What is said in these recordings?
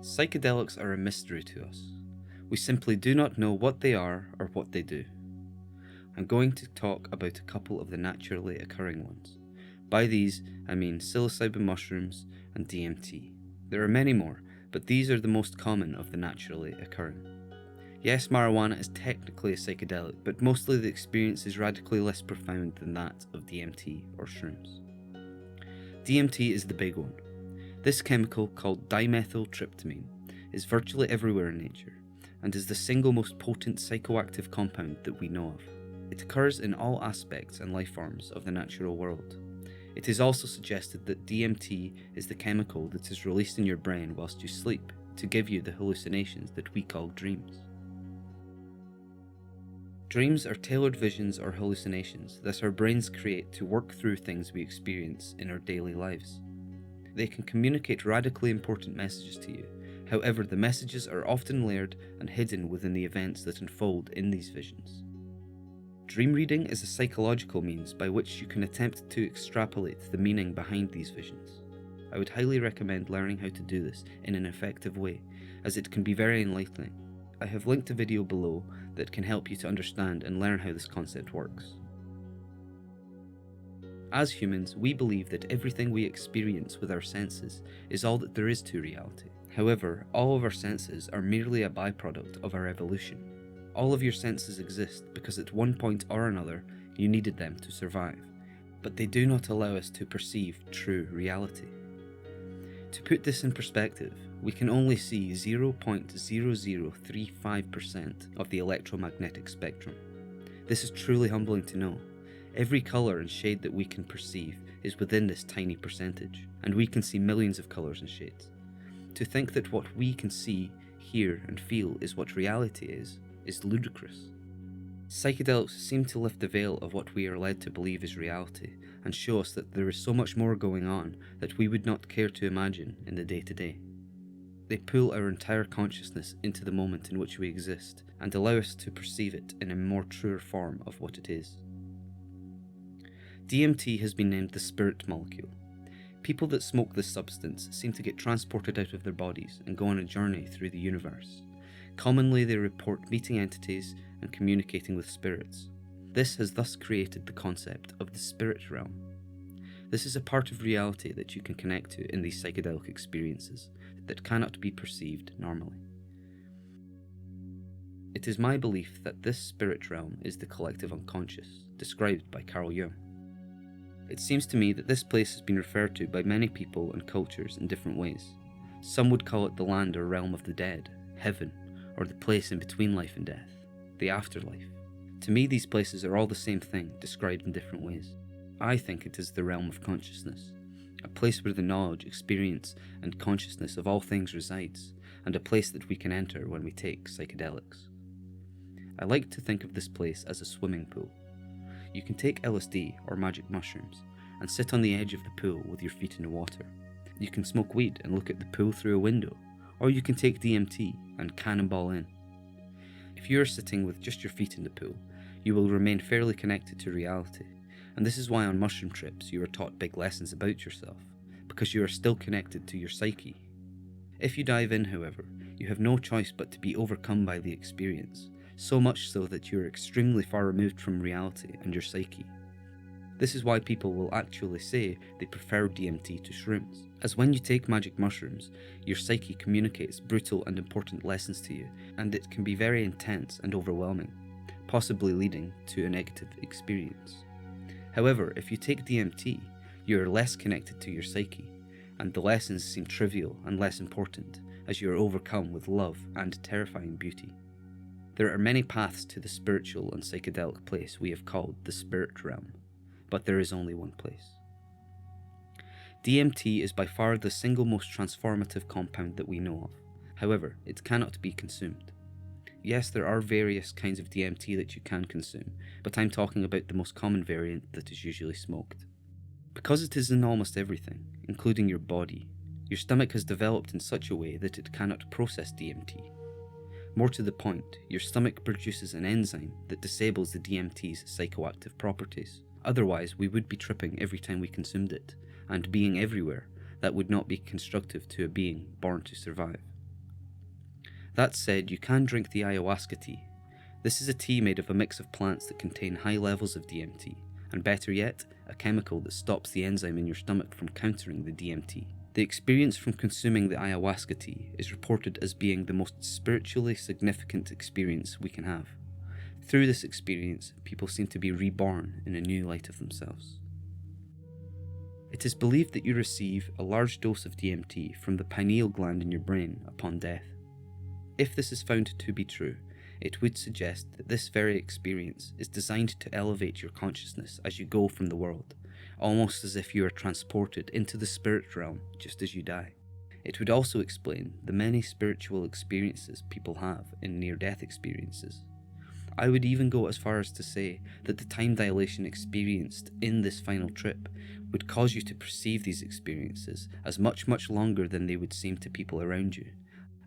Psychedelics are a mystery to us. We simply do not know what they are or what they do. I'm going to talk about a couple of the naturally occurring ones. By these, I mean psilocybin mushrooms and DMT. There are many more, but these are the most common of the naturally occurring. Yes, marijuana is technically a psychedelic, but mostly the experience is radically less profound than that of DMT or shrooms. DMT is the big one. This chemical, called dimethyltryptamine, is virtually everywhere in nature, and is the single most potent psychoactive compound that we know of. It occurs in all aspects and life forms of the natural world. It is also suggested that DMT is the chemical that is released in your brain whilst you sleep to give you the hallucinations that we call dreams. Dreams are tailored visions or hallucinations that our brains create to work through things we experience in our daily lives. They can communicate radically important messages to you. However, the messages are often layered and hidden within the events that unfold in these visions. Dream reading is a psychological means by which you can attempt to extrapolate the meaning behind these visions. I would highly recommend learning how to do this in an effective way, as it can be very enlightening. I have linked a video below that can help you to understand and learn how this concept works. As humans, we believe that everything we experience with our senses is all that there is to reality. However, all of our senses are merely a byproduct of our evolution. All of your senses exist because at one point or another you needed them to survive, but they do not allow us to perceive true reality. To put this in perspective, we can only see 0.0035% of the electromagnetic spectrum. This is truly humbling to know. Every colour and shade that we can perceive is within this tiny percentage, and we can see millions of colours and shades. To think that what we can see, hear and feel is what reality is ludicrous. Psychedelics seem to lift the veil of what we are led to believe is reality and show us that there is so much more going on that we would not care to imagine in the day-to-day. They pull our entire consciousness into the moment in which we exist and allow us to perceive it in a more truer form of what it is. DMT has been named the spirit molecule. People that smoke this substance seem to get transported out of their bodies and go on a journey through the universe. Commonly they report meeting entities and communicating with spirits. This has thus created the concept of the spirit realm. This is a part of reality that you can connect to in these psychedelic experiences that cannot be perceived normally. It is my belief that this spirit realm is the collective unconscious, described by Carl Jung. It seems to me that this place has been referred to by many people and cultures in different ways. Some would call it the land or realm of the dead, heaven, or the place in between life and death, the afterlife. To me, these places are all the same thing, described in different ways. I think it is the realm of consciousness, a place where the knowledge, experience, and consciousness of all things resides, and a place that we can enter when we take psychedelics. I like to think of this place as a swimming pool. You can take LSD or magic mushrooms and sit on the edge of the pool with your feet in the water. You can smoke weed and look at the pool through a window, or you can take DMT and cannonball in. If you are sitting with just your feet in the pool, you will remain fairly connected to reality, and this is why on mushroom trips you are taught big lessons about yourself, because you are still connected to your psyche. If you dive in, however, you have no choice but to be overcome by the experience, so much so that you are extremely far removed from reality and your psyche. This is why people will actually say they prefer DMT to shrooms, as when you take magic mushrooms, your psyche communicates brutal and important lessons to you, and it can be very intense and overwhelming, possibly leading to a negative experience. However, if you take DMT, you are less connected to your psyche, and the lessons seem trivial and less important, as you are overcome with love and terrifying beauty. There are many paths to the spiritual and psychedelic place we have called the spirit realm, but there is only one place. DMT is by far the single most transformative compound that we know of. However, it cannot be consumed. Yes, there are various kinds of DMT that you can consume, but I'm talking about the most common variant that is usually smoked. Because it is in almost everything, including your body, your stomach has developed in such a way that it cannot process DMT. More to the point, your stomach produces an enzyme that disables the DMT's psychoactive properties. Otherwise, we would be tripping every time we consumed it, and being everywhere, that would not be constructive to a being born to survive. That said, you can drink the ayahuasca tea. This is a tea made of a mix of plants that contain high levels of DMT, and better yet, a chemical that stops the enzyme in your stomach from countering the DMT. The experience from consuming the ayahuasca tea is reported as being the most spiritually significant experience we can have. Through this experience, people seem to be reborn in a new light of themselves. It is believed that you receive a large dose of DMT from the pineal gland in your brain upon death. If this is found to be true, it would suggest that this very experience is designed to elevate your consciousness as you go from the world, almost as if you are transported into the spirit realm just as you die. It would also explain the many spiritual experiences people have in near-death experiences. I would even go as far as to say that the time dilation experienced in this final trip would cause you to perceive these experiences as much longer than they would seem to people around you,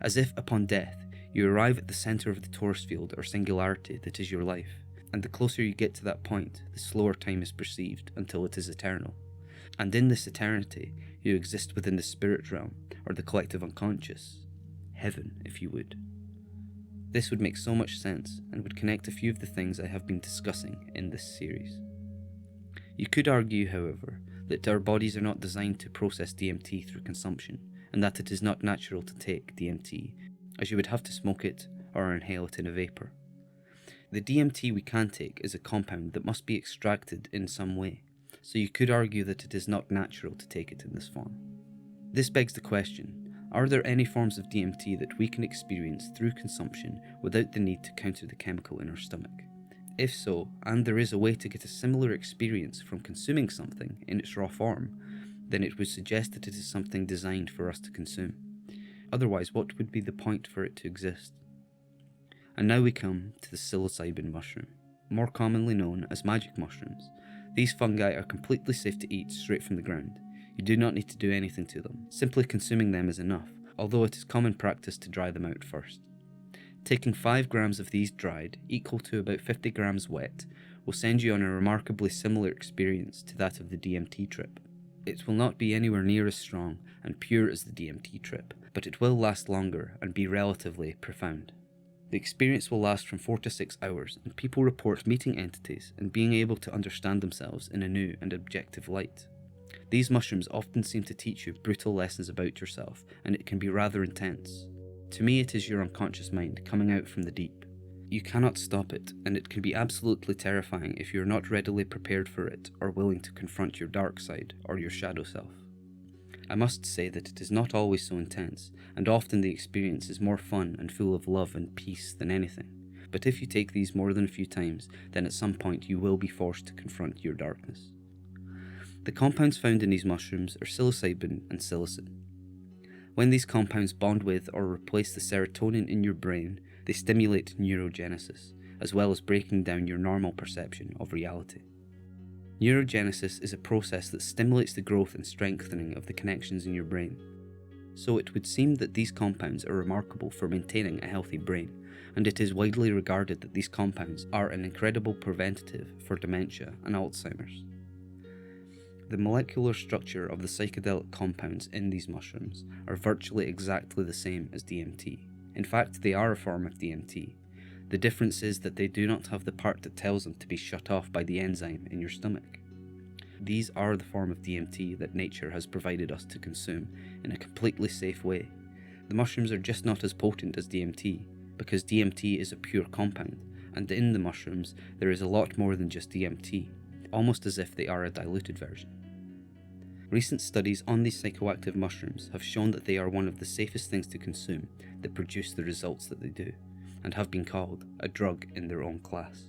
as if upon death you arrive at the centre of the torus field or singularity that is your life, and the closer you get to that point, the slower time is perceived until it is eternal. And in this eternity, you exist within the spirit realm, or the collective unconscious, heaven if you would. This would make so much sense, and would connect a few of the things I have been discussing in this series. You could argue, however, that our bodies are not designed to process DMT through consumption, and that it is not natural to take DMT, as you would have to smoke it or inhale it in a vapour. The DMT we can take is a compound that must be extracted in some way, so you could argue that it is not natural to take it in this form. This begs the question, are there any forms of DMT that we can experience through consumption without the need to counter the chemical in our stomach? If so, and there is a way to get a similar experience from consuming something in its raw form, then it would suggest that it is something designed for us to consume. Otherwise, what would be the point for it to exist? And now we come to the Psilocybin mushroom, more commonly known as magic mushrooms. These fungi are completely safe to eat straight from the ground. You do not need to do anything to them. Simply consuming them is enough, although it is common practice to dry them out first. Taking 5 grams of these dried, equal to about 50 grams wet, will send you on a remarkably similar experience to that of the DMT trip. It will not be anywhere near as strong and pure as the DMT trip, but it will last longer and be relatively profound. The experience will last from 4 to 6 hours, and people report meeting entities and being able to understand themselves in a new and objective light. These mushrooms often seem to teach you brutal lessons about yourself, and it can be rather intense. To me, it is your unconscious mind coming out from the deep. You cannot stop it, and it can be absolutely terrifying if you are not readily prepared for it or willing to confront your dark side or your shadow self. I must say that it is not always so intense, and often the experience is more fun and full of love and peace than anything. But if you take these more than a few times, then at some point you will be forced to confront your darkness. The compounds found in these mushrooms are psilocybin and psilocin. When these compounds bond with or replace the serotonin in your brain, they stimulate neurogenesis, as well as breaking down your normal perception of reality. Neurogenesis is a process that stimulates the growth and strengthening of the connections in your brain. So it would seem that these compounds are remarkable for maintaining a healthy brain, and it is widely regarded that these compounds are an incredible preventative for dementia and Alzheimer's. The molecular structure of the psychedelic compounds in these mushrooms are virtually exactly the same as DMT. In fact, they are a form of DMT. The difference is that they do not have the part that tells them to be shut off by the enzyme in your stomach. These are the form of DMT that nature has provided us to consume in a completely safe way. The mushrooms are just not as potent as DMT, because DMT is a pure compound, and in the mushrooms there is a lot more than just DMT, almost as if they are a diluted version. Recent studies on these psychoactive mushrooms have shown that they are one of the safest things to consume that produce the results that they do, and have been called a drug in their own class.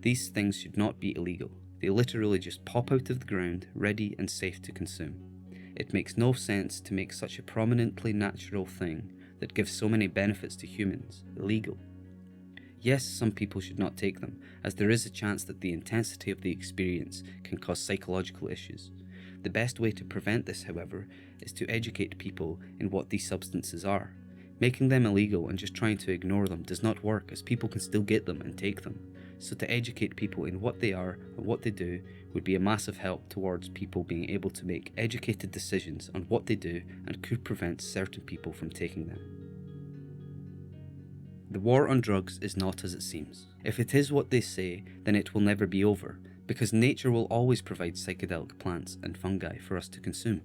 These things should not be illegal. They literally just pop out of the ground, ready and safe to consume. It makes no sense to make such a prominently natural thing that gives so many benefits to humans illegal. Yes, some people should not take them, as there is a chance that the intensity of the experience can cause psychological issues. The best way to prevent this, however, is to educate people in what these substances are. Making them illegal and just trying to ignore them does not work, as people can still get them and take them. So to educate people in what they are and what they do would be a massive help towards people being able to make educated decisions on what they do and could prevent certain people from taking them. The war on drugs is not as it seems. If it is what they say, then it will never be over, because nature will always provide psychedelic plants and fungi for us to consume.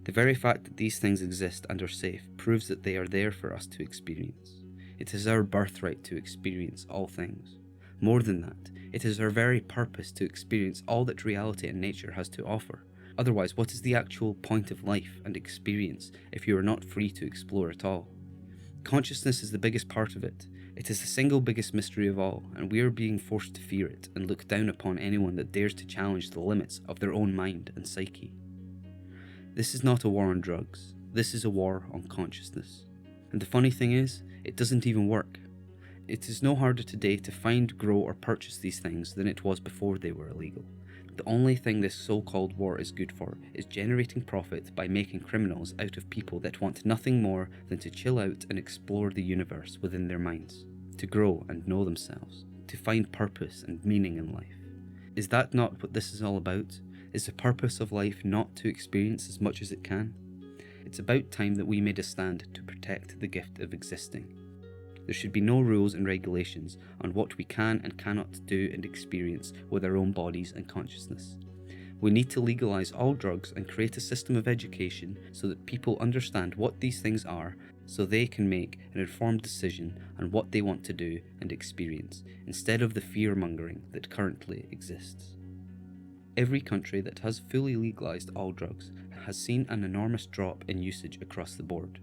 The very fact that these things exist and are safe proves that they are there for us to experience. It is our birthright to experience all things. More than that, it is our very purpose to experience all that reality and nature has to offer. Otherwise, what is the actual point of life and experience if you are not free to explore at all? Consciousness is the biggest part of it. It is the single biggest mystery of all, and we are being forced to fear it and look down upon anyone that dares to challenge the limits of their own mind and psyche. This is not a war on drugs. This is a war on consciousness. And the funny thing is, it doesn't even work. It is no harder today to find, grow, or purchase these things than it was before they were illegal. The only thing this so-called war is good for is generating profit by making criminals out of people that want nothing more than to chill out and explore the universe within their minds, to grow and know themselves, to find purpose and meaning in life. Is that not what this is all about? Is the purpose of life not to experience as much as it can? It's about time that we made a stand to protect the gift of existing. There should be no rules and regulations on what we can and cannot do and experience with our own bodies and consciousness. We need to legalize all drugs and create a system of education so that people understand what these things are, so they can make an informed decision on what they want to do and experience, instead of the fear-mongering that currently exists. Every country that has fully legalized all drugs has seen an enormous drop in usage across the board.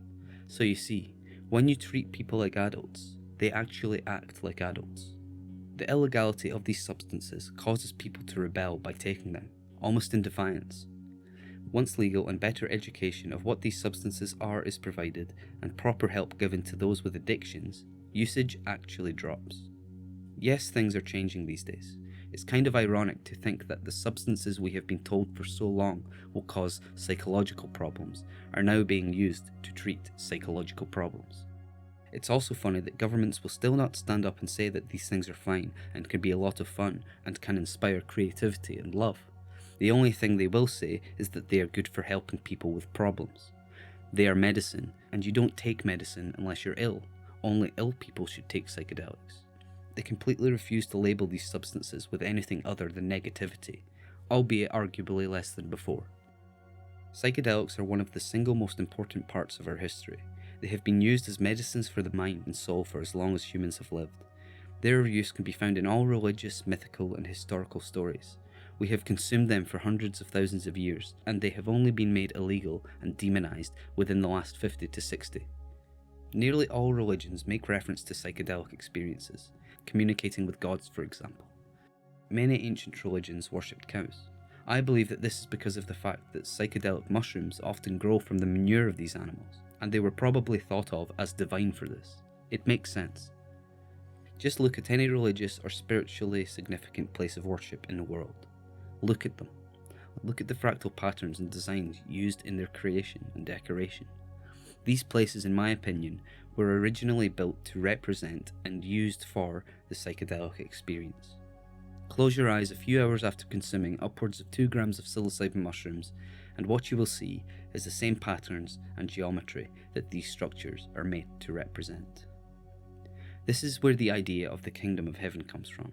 So you see, when you treat people like adults, they actually act like adults. The illegality of these substances causes people to rebel by taking them, almost in defiance. Once legal and better education of what these substances are is provided, and proper help given to those with addictions, usage actually drops. Yes, things are changing these days. It's kind of ironic to think that the substances we have been told for so long will cause psychological problems are now being used to treat psychological problems. It's also funny that governments will still not stand up and say that these things are fine and can be a lot of fun and can inspire creativity and love. The only thing they will say is that they are good for helping people with problems. They are medicine, and you don't take medicine unless you're ill. Only ill people should take psychedelics. They completely refuse to label these substances with anything other than negativity, albeit arguably less than before. Psychedelics are one of the single most important parts of our history. They have been used as medicines for the mind and soul for as long as humans have lived. Their use can be found in all religious, mythical, and historical stories. We have consumed them for hundreds of thousands of years, and they have only been made illegal and demonized within the last 50 to 60. Nearly all religions make reference to psychedelic experiences, communicating with gods, for example. Many ancient religions worshipped cows. I believe that this is because of the fact that psychedelic mushrooms often grow from the manure of these animals, and they were probably thought of as divine for this. It makes sense. Just look at any religious or spiritually significant place of worship in the world. Look at them. Look at the fractal patterns and designs used in their creation and decoration. These places, in my opinion, were originally built to represent and used for the psychedelic experience. Close your eyes a few hours after consuming upwards of 2 grams of psilocybin mushrooms, and what you will see is the same patterns and geometry that these structures are made to represent. This is where the idea of the kingdom of heaven comes from.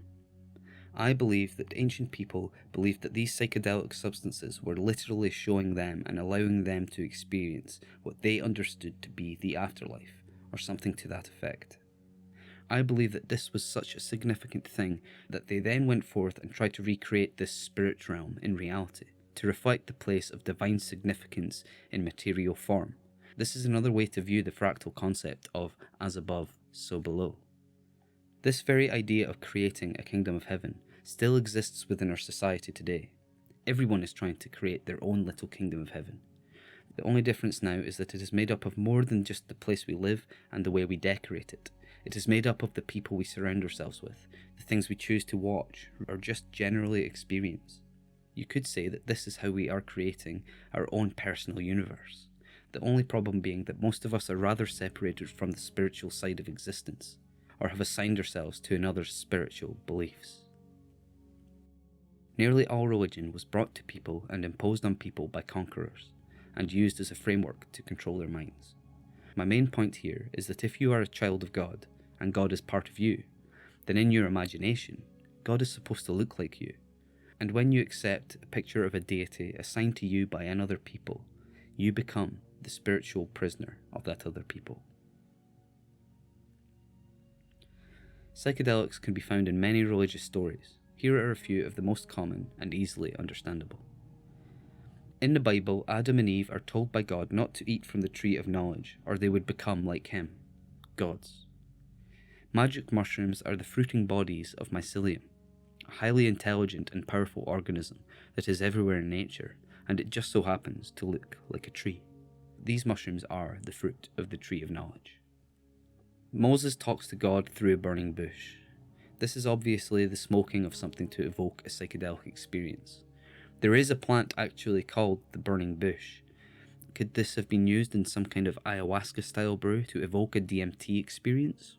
I believe that ancient people believed that these psychedelic substances were literally showing them and allowing them to experience what they understood to be the afterlife, or something to that effect. I believe that this was such a significant thing that they then went forth and tried to recreate this spirit realm in reality, to reflect the place of divine significance in material form. This is another way to view the fractal concept of as above, so below. This very idea of creating a kingdom of heaven still exists within our society today. Everyone is trying to create their own little kingdom of heaven. The only difference now is that it is made up of more than just the place we live and the way we decorate it. It is made up of the people we surround ourselves with, the things we choose to watch, or just generally experience. You could say that this is how we are creating our own personal universe. The only problem being that most of us are rather separated from the spiritual side of existence, or have assigned ourselves to another's spiritual beliefs. Nearly all religion was brought to people and imposed on people by conquerors, and used as a framework to control their minds. My main point here is that if you are a child of God, and God is part of you, then in your imagination, God is supposed to look like you. And when you accept a picture of a deity assigned to you by another people, you become the spiritual prisoner of that other people. Psychedelics can be found in many religious stories. Here are a few of the most common and easily understandable. In the Bible, Adam and Eve are told by God not to eat from the tree of knowledge, or they would become like him, gods. Magic mushrooms are the fruiting bodies of mycelium, a highly intelligent and powerful organism that is everywhere in nature, and it just so happens to look like a tree. These mushrooms are the fruit of the tree of knowledge. Moses talks to God through a burning bush. This is obviously the smoking of something to evoke a psychedelic experience. There is a plant actually called the burning bush. Could this have been used in some kind of ayahuasca-style brew to evoke a DMT experience?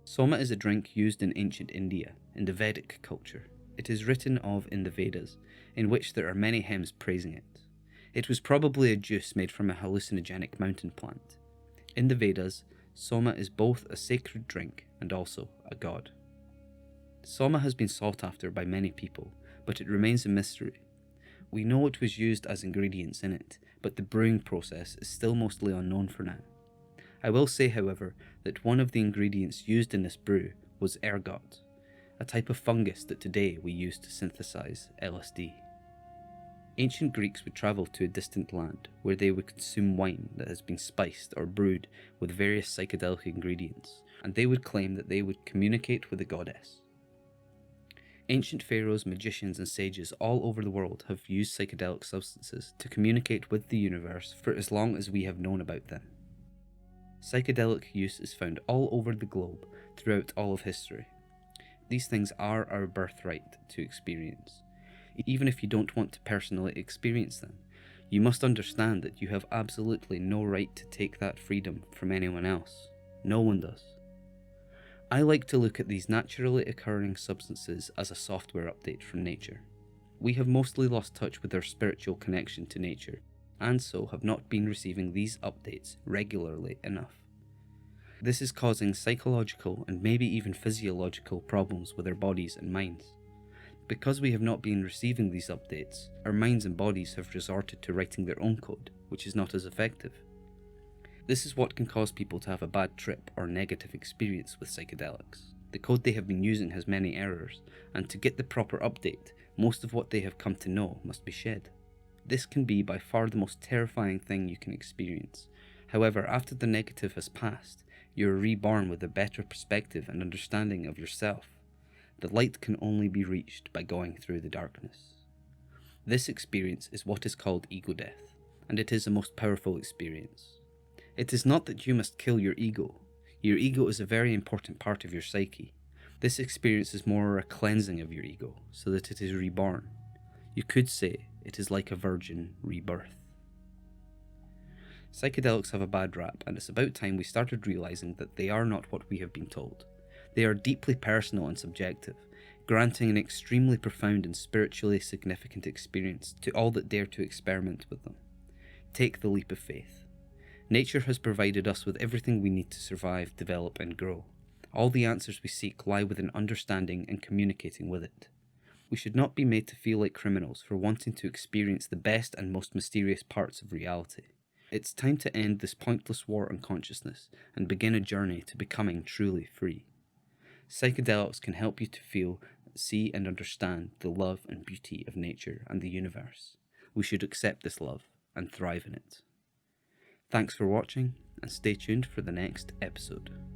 Soma is a drink used in ancient India, in the Vedic culture. It is written of in the Vedas, in which there are many hymns praising it. It was probably a juice made from a hallucinogenic mountain plant. In the Vedas, Soma is both a sacred drink and also a god. Soma has been sought after by many people, but it remains a mystery. We know it was used as ingredients in it, but the brewing process is still mostly unknown for now. I will say, however, that one of the ingredients used in this brew was ergot, a type of fungus that today we use to synthesize LSD. Ancient Greeks would travel to a distant land where they would consume wine that has been spiced or brewed with various psychedelic ingredients, and they would claim that they would communicate with the goddess. Ancient pharaohs, magicians, and sages all over the world have used psychedelic substances to communicate with the universe for as long as we have known about them. Psychedelic use is found all over the globe throughout all of history. These things are our birthright to experience. Even if you don't want to personally experience them, you must understand that you have absolutely no right to take that freedom from anyone else. No one does. I like to look at these naturally occurring substances as a software update from nature. We have mostly lost touch with our spiritual connection to nature, and so have not been receiving these updates regularly enough. This is causing psychological and maybe even physiological problems with our bodies and minds. Because we have not been receiving these updates, our minds and bodies have resorted to writing their own code, which is not as effective. This is what can cause people to have a bad trip or negative experience with psychedelics. The code they have been using has many errors, and to get the proper update, most of what they have come to know must be shed. This can be by far the most terrifying thing you can experience. However, after the negative has passed, you are reborn with a better perspective and understanding of yourself. The light can only be reached by going through the darkness. This experience is what is called ego death, and it is the most powerful experience. It is not that you must kill your ego. Your ego is a very important part of your psyche. This experience is more a cleansing of your ego, so that it is reborn. You could say it is like a virgin rebirth. Psychedelics have a bad rap, and it's about time we started realizing that they are not what we have been told. They are deeply personal and subjective, granting an extremely profound and spiritually significant experience to all that dare to experiment with them. Take the leap of faith. Nature has provided us with everything we need to survive, develop, and grow. All the answers we seek lie within understanding and communicating with it. We should not be made to feel like criminals for wanting to experience the best and most mysterious parts of reality. It's time to end this pointless war on consciousness and begin a journey to becoming truly free. Psychedelics can help you to feel, see, and understand the love and beauty of nature and the universe. We should accept this love and thrive in it. Thanks for watching, and stay tuned for the next episode.